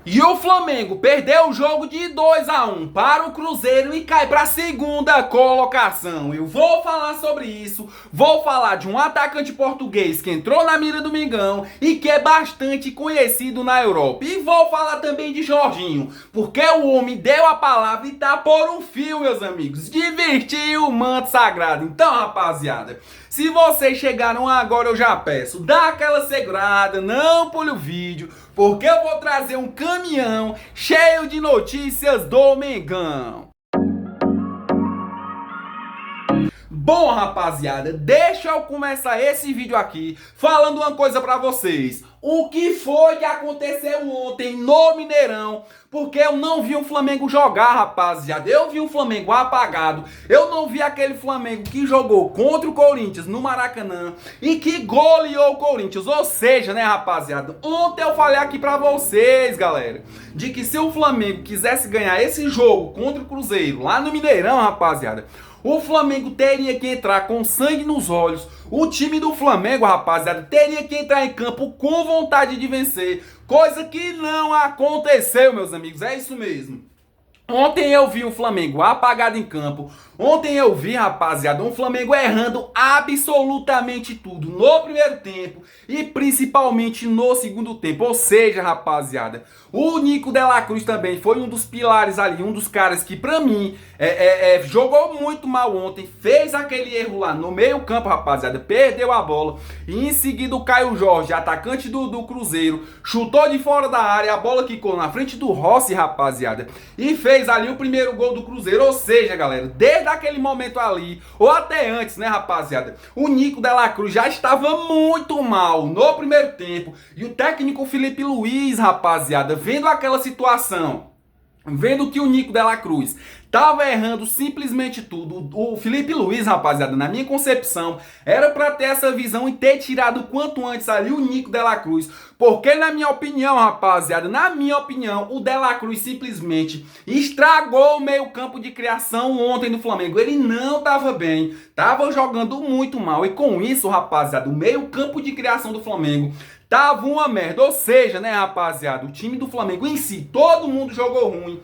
E o Flamengo perdeu o jogo de 2-1 para o Cruzeiro e cai para a segunda colocação. Eu vou falar sobre isso, vou falar de um atacante português que entrou na mira do Mengão e que é bastante conhecido na Europa. E vou falar também de Jorginho, porque o homem deu a palavra e tá por um fio, meus amigos. Divertiu o manto sagrado. Então, rapaziada, se vocês chegaram agora, eu já peço, dá aquela segurada, não pule o vídeo, porque eu vou trazer um caminhão cheio de notícias do Mengão. Bom, rapaziada, deixa eu começar esse vídeo aqui falando uma coisa pra vocês. O que foi que aconteceu ontem no Mineirão? Porque eu não vi o Flamengo jogar, rapaziada. Eu vi um Flamengo apagado. Eu não vi aquele Flamengo que jogou contra o Corinthians no Maracanã e que goleou o Corinthians. Ou seja, né, rapaziada? Ontem eu falei aqui pra vocês, galera, de que se o Flamengo quisesse ganhar esse jogo contra o Cruzeiro lá no Mineirão, rapaziada, o Flamengo teria que entrar com sangue nos olhos. O time do Flamengo, rapaziada, teria que entrar em campo com vontade de vencer. Coisa que não aconteceu, meus amigos. É isso mesmo. Ontem eu vi um Flamengo apagado em campo. Ontem eu vi, rapaziada, um Flamengo errando absolutamente tudo no primeiro tempo e principalmente no segundo tempo. Ou seja, rapaziada, o Nico de la Cruz também foi um dos pilares ali, um dos caras que pra mim jogou muito mal ontem. Fez aquele erro lá no meio campo, rapaziada, perdeu a bola. E em seguida o Caio Jorge, atacante do Cruzeiro, chutou de fora da área, a bola quicou na frente do Rossi, rapaziada, e fez ali o primeiro gol do Cruzeiro. Ou seja, galera, desde aquele momento ali, ou até antes, né, rapaziada, o Nico de la Cruz já estava muito mal no primeiro tempo. E o técnico Felipe Luiz, rapaziada, vendo aquela situação, vendo que o Nico de la Cruz tava errando simplesmente tudo, o Felipe Luiz, rapaziada, na minha concepção, era pra ter essa visão e ter tirado quanto antes ali o Nico de la Cruz. Porque na minha opinião, rapaziada, o de la Cruz simplesmente estragou o meio campo de criação ontem do Flamengo. Ele não tava bem, tava jogando muito mal. E com isso, rapaziada, o meio campo de criação do Flamengo tava uma merda. Ou seja, né, rapaziada, o time do Flamengo em si, todo mundo jogou ruim.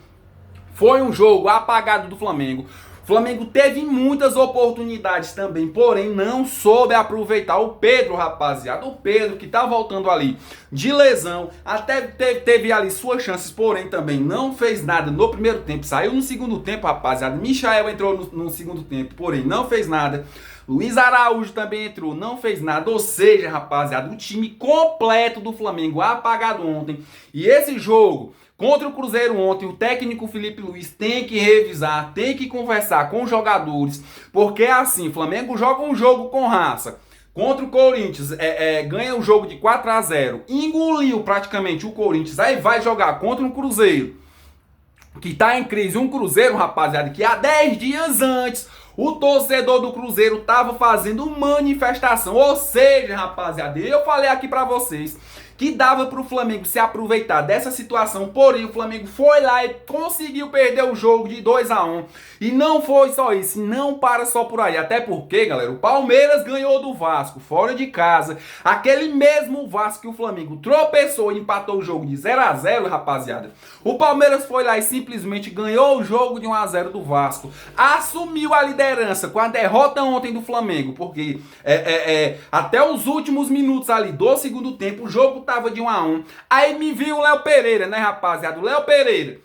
Foi um jogo apagado do Flamengo. O Flamengo teve muitas oportunidades também, porém não soube aproveitar. O Pedro, rapaziada, o Pedro que tá voltando ali de lesão, até teve ali suas chances, porém também não fez nada no primeiro tempo. Saiu no segundo tempo, rapaziada. Michael entrou no segundo tempo, porém não fez nada. Luiz Araújo também entrou, não fez nada. Ou seja, rapaziada, o time completo do Flamengo apagado ontem. E esse jogo contra o Cruzeiro ontem, o técnico Felipe Luiz tem que revisar, tem que conversar com os jogadores, porque é assim, o Flamengo joga um jogo com raça. Contra o Corinthians, ganha o jogo de 4-0, engoliu praticamente o Corinthians, aí vai jogar contra um Cruzeiro que tá em crise. Um Cruzeiro, rapaziada, que há 10 dias antes o torcedor do Cruzeiro tava fazendo manifestação. Ou seja, rapaziada, eu falei aqui pra vocês que dava pro Flamengo se aproveitar dessa situação, porém o Flamengo foi lá e conseguiu perder o jogo de 2-1. E não foi só isso, não para só por aí, até porque, galera, o Palmeiras ganhou do Vasco fora de casa, aquele mesmo Vasco que o Flamengo tropeçou e empatou o jogo de 0-0, rapaziada. O Palmeiras foi lá e simplesmente ganhou o jogo de 1-0 do Vasco, assumiu a liderança com a derrota ontem do Flamengo, porque até os últimos minutos ali do segundo tempo o jogo tava de 1-1. Aí me viu o Léo Pereira, né, rapaziada? O Léo Pereira,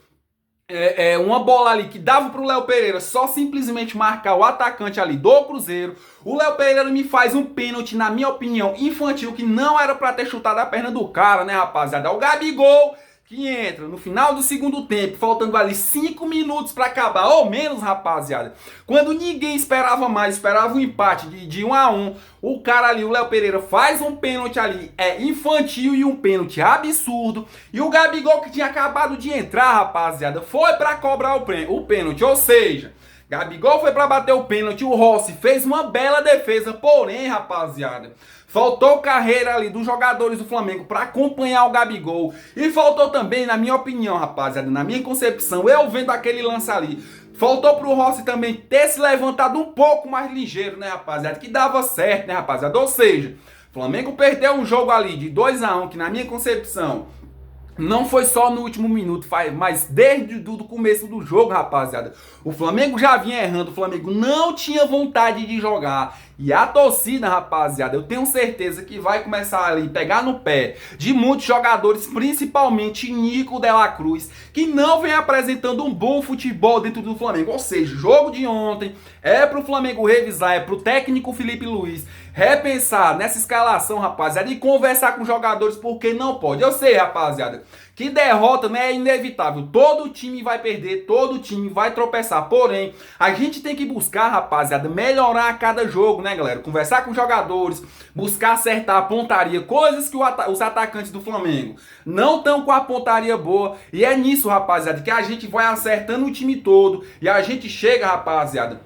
uma bola ali que dava pro Léo Pereira só simplesmente marcar o atacante ali do Cruzeiro. O Léo Pereira me faz um pênalti, na minha opinião, infantil, que não era pra ter chutado a perna do cara, né, rapaziada? O Gabigol que entra no final do segundo tempo, faltando ali 5 minutos para acabar, ou menos, rapaziada. Quando ninguém esperava mais, esperava um empate de 1-1, o cara ali, o Léo Pereira, faz um pênalti ali, infantil e um pênalti absurdo. E o Gabigol, que tinha acabado de entrar, rapaziada, foi para cobrar o pênalti, ou seja, Gabigol foi para bater o pênalti, o Rossi fez uma bela defesa, porém, rapaziada, faltou carreira ali dos jogadores do Flamengo para acompanhar o Gabigol. E faltou também, na minha opinião, rapaziada, na minha concepção, eu vendo aquele lance ali, faltou pro Rossi também ter se levantado um pouco mais ligeiro, né, rapaziada, que dava certo, né, rapaziada. Ou seja, o Flamengo perdeu um jogo ali de 2-1, que na minha concepção Não foi só no último minuto, mas desde o começo do jogo, rapaziada. O Flamengo já vinha errando, o Flamengo não tinha vontade de jogar. E a torcida, rapaziada, eu tenho certeza que vai começar ali pegar no pé de muitos jogadores, principalmente Nico de la Cruz, que não vem apresentando um bom futebol dentro do Flamengo. Ou seja, o jogo de ontem é pro Flamengo revisar, é pro técnico Felipe Luiz repensar nessa escalação, rapaziada, e conversar com os jogadores, porque não pode. Eu sei, rapaziada, que derrota, né, é inevitável. Todo time vai perder, todo time vai tropeçar. Porém, a gente tem que buscar, rapaziada, melhorar a cada jogo, né, galera? Conversar com os jogadores, buscar acertar a pontaria, coisas que os atacantes do Flamengo não estão com a pontaria boa. E é nisso, rapaziada, que a gente vai acertando o time todo e a gente chega, rapaziada,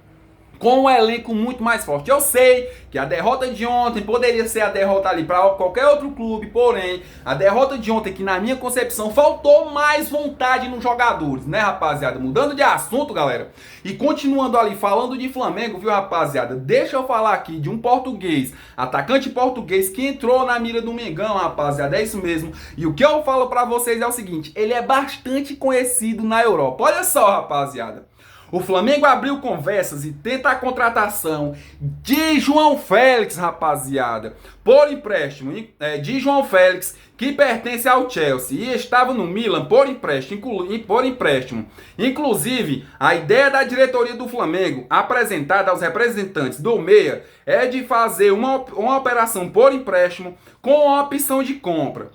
com um elenco muito mais forte. Eu sei que a derrota de ontem poderia ser a derrota ali para qualquer outro clube, porém, a derrota de ontem, que na minha concepção faltou mais vontade nos jogadores, né, rapaziada? Mudando de assunto, galera, e continuando ali falando de Flamengo, viu, rapaziada? Deixa eu falar aqui de um português, atacante português que entrou na mira do Mengão, rapaziada, é isso mesmo. E o que eu falo para vocês é o seguinte, ele é bastante conhecido na Europa. Olha só, rapaziada. O Flamengo abriu conversas e tenta a contratação de João Félix, rapaziada, por empréstimo, de João Félix, que pertence ao Chelsea e estava no Milan por empréstimo. Inclusive, a ideia da diretoria do Flamengo, apresentada aos representantes do Meia, é de fazer uma operação por empréstimo com opção de compra.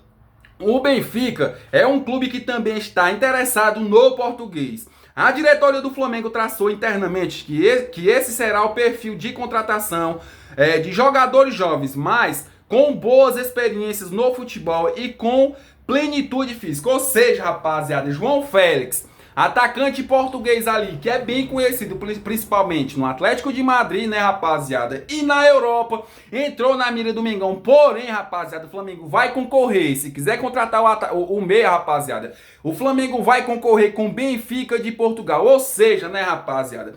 O Benfica é um clube que também está interessado no português. A diretoria do Flamengo traçou internamente que esse será o perfil de contratação de jogadores jovens, mas com boas experiências no futebol e com plenitude física. Ou seja, rapaziada, João Félix, atacante português ali, que é bem conhecido principalmente no Atlético de Madrid, né, rapaziada? E na Europa, entrou na mira do Mengão. Porém, rapaziada, o Flamengo vai concorrer. Se quiser contratar o meia, rapaziada, o Flamengo vai concorrer com o Benfica de Portugal. Ou seja, né, rapaziada,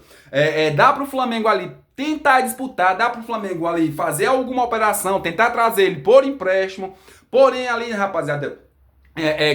dá pro Flamengo ali tentar disputar, dá pro Flamengo ali fazer alguma operação, tentar trazer ele por empréstimo. Porém, ali, rapaziada,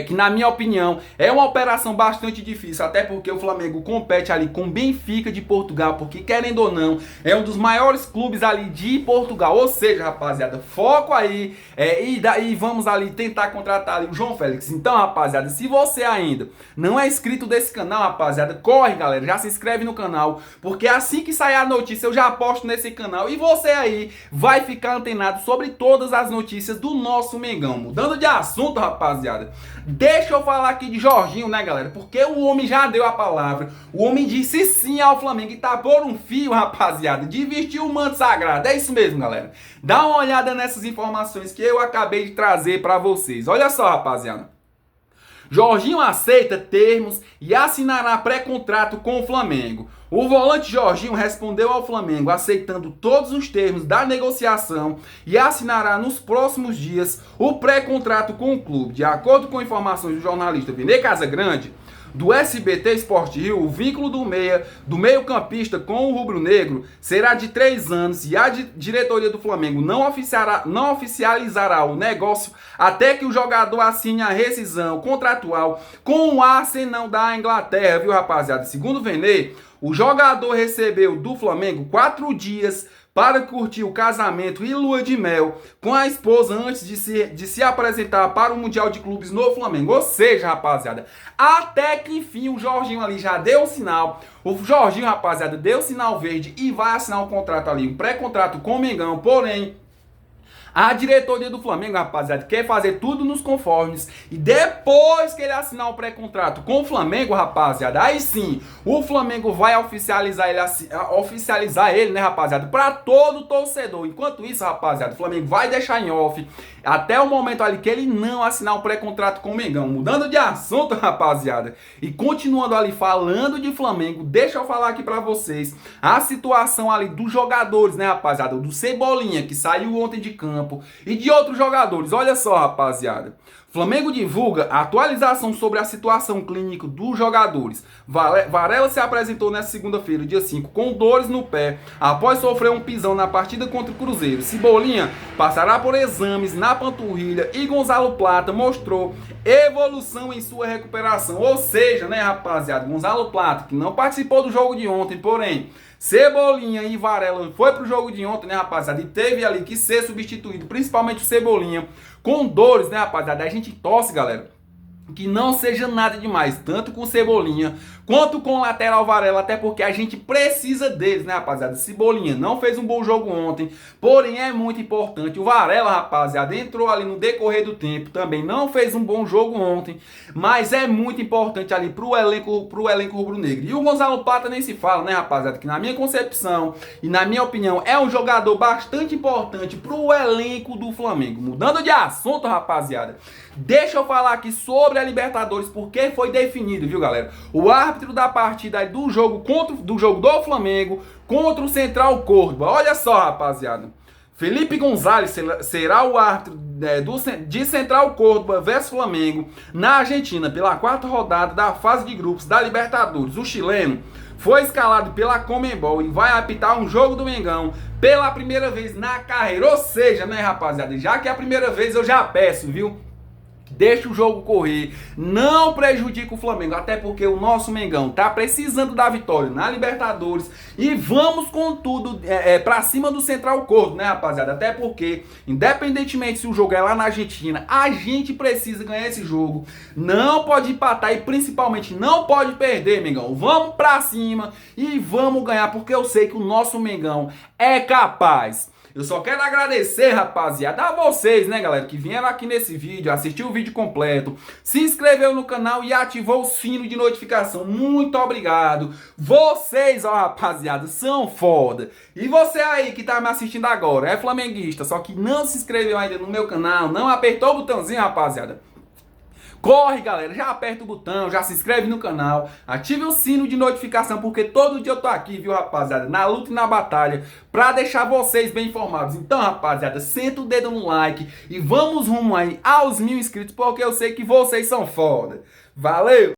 que na minha opinião é uma operação bastante difícil, até porque o Flamengo compete ali com o Benfica de Portugal, porque querendo ou não, é um dos maiores clubes ali de Portugal. Ou seja, rapaziada, foco aí e vamos ali tentar contratar ali o João Félix. Então, rapaziada, se você ainda não é inscrito desse canal, rapaziada, corre, galera, já se inscreve no canal, porque assim que sair a notícia eu já posto nesse canal e você aí vai ficar antenado sobre todas as notícias do nosso Mengão. Mudando de assunto, rapaziada, deixa eu falar aqui de Jorginho, né, galera? Porque o homem já deu a palavra. O homem disse sim ao Flamengo e tá por um fio, rapaziada, de vestir o manto sagrado. É isso mesmo, galera. Dá uma olhada nessas informações que eu acabei de trazer pra vocês. Olha só, rapaziada. Jorginho aceita termos e assinará pré-contrato com o Flamengo. O volante Jorginho respondeu ao Flamengo aceitando todos os termos da negociação e assinará nos próximos dias o pré-contrato com o clube. De acordo com informações do jornalista Vene Casagrande, do SBT Sport Rio, o vínculo do meio-campista com o rubro-negro será de 3 anos e a diretoria do Flamengo não oficializará o negócio até que o jogador assine a rescisão contratual com o Arsenal da Inglaterra, viu, rapaziada? Segundo o Vene, o jogador recebeu do Flamengo 4 dias para curtir o casamento e lua de mel com a esposa antes de se apresentar para o Mundial de Clubes no Flamengo. Ou seja, rapaziada, até que enfim o Jorginho ali já deu o sinal. O Jorginho, rapaziada, deu o sinal verde e vai assinar um contrato ali, um pré-contrato com o Mengão. Porém, a diretoria do Flamengo, rapaziada, quer fazer tudo nos conformes. E depois que ele assinar o pré-contrato com o Flamengo, rapaziada, aí sim, o Flamengo vai oficializar ele, né, rapaziada, para todo torcedor. Enquanto isso, rapaziada, o Flamengo vai deixar em off até o momento ali que ele não assinar o pré-contrato com o Mengão. Mudando de assunto, rapaziada, e continuando ali falando de Flamengo, deixa eu falar aqui para vocês a situação ali dos jogadores, né, rapaziada, do Cebolinha, que saiu ontem de campo, e de outros jogadores. Olha só, rapaziada, Flamengo divulga a atualização sobre a situação clínica dos jogadores. Varela se apresentou nesta segunda-feira, dia 5, com dores no pé, após sofrer um pisão na partida contra o Cruzeiro. Cebolinha passará por exames na panturrilha e Gonzalo Plata mostrou evolução em sua recuperação. Ou seja, né, rapaziada, Gonzalo Plata, que não participou do jogo de ontem, porém Cebolinha e Varela foi pro jogo de ontem, né, rapaziada? E teve ali que ser substituído, principalmente o Cebolinha, com dores, né, rapaziada? A gente torce, galera, que não seja nada demais, tanto com Cebolinha quanto com o lateral Varela, até porque a gente precisa deles, né, rapaziada? Cebolinha não fez um bom jogo ontem, porém é muito importante. O Varela, rapaziada, entrou ali no decorrer do tempo, também não fez um bom jogo ontem, mas é muito importante ali pro elenco rubro-negro. E o Gonzalo Plata nem se fala, né, rapaziada, que na minha concepção e na minha opinião é um jogador bastante importante pro elenco do Flamengo. Mudando de assunto, rapaziada, deixa eu falar aqui sobre a Libertadores, porque foi definido, viu, galera? O árbitro da partida do jogo do Flamengo contra o Central Córdoba. Olha só, rapaziada. Felipe Gonzalez será o árbitro de Central Córdoba versus Flamengo na Argentina pela 4ª rodada da fase de grupos da Libertadores. O chileno foi escalado pela Conmebol e vai apitar um jogo do Mengão pela primeira vez na carreira. Ou seja, né, rapaziada, já que é a primeira vez, eu já peço, viu? Deixa o jogo correr, não prejudica o Flamengo, até porque o nosso Mengão tá precisando da vitória na Libertadores e vamos com tudo pra cima do Central Córdoba, né, rapaziada? Até porque, independentemente se o jogo é lá na Argentina, a gente precisa ganhar esse jogo, não pode empatar e principalmente não pode perder, Mengão. Vamos pra cima e vamos ganhar, porque eu sei que o nosso Mengão é capaz. Eu só quero agradecer, rapaziada, a vocês, né, galera, que vieram aqui nesse vídeo, assistiu o vídeo completo, se inscreveu no canal e ativou o sino de notificação. Muito obrigado. Vocês, ó, rapaziada, são foda. E você aí que tá me assistindo agora, é flamenguista, só que não se inscreveu ainda no meu canal, não apertou o botãozinho, rapaziada, corre, galera, já aperta o botão, já se inscreve no canal, ative o sino de notificação, porque todo dia eu tô aqui, viu, rapaziada, na luta e na batalha, pra deixar vocês bem informados. Então, rapaziada, senta o dedo no like e vamos rumo aí aos 1000 inscritos, porque eu sei que vocês são foda. Valeu!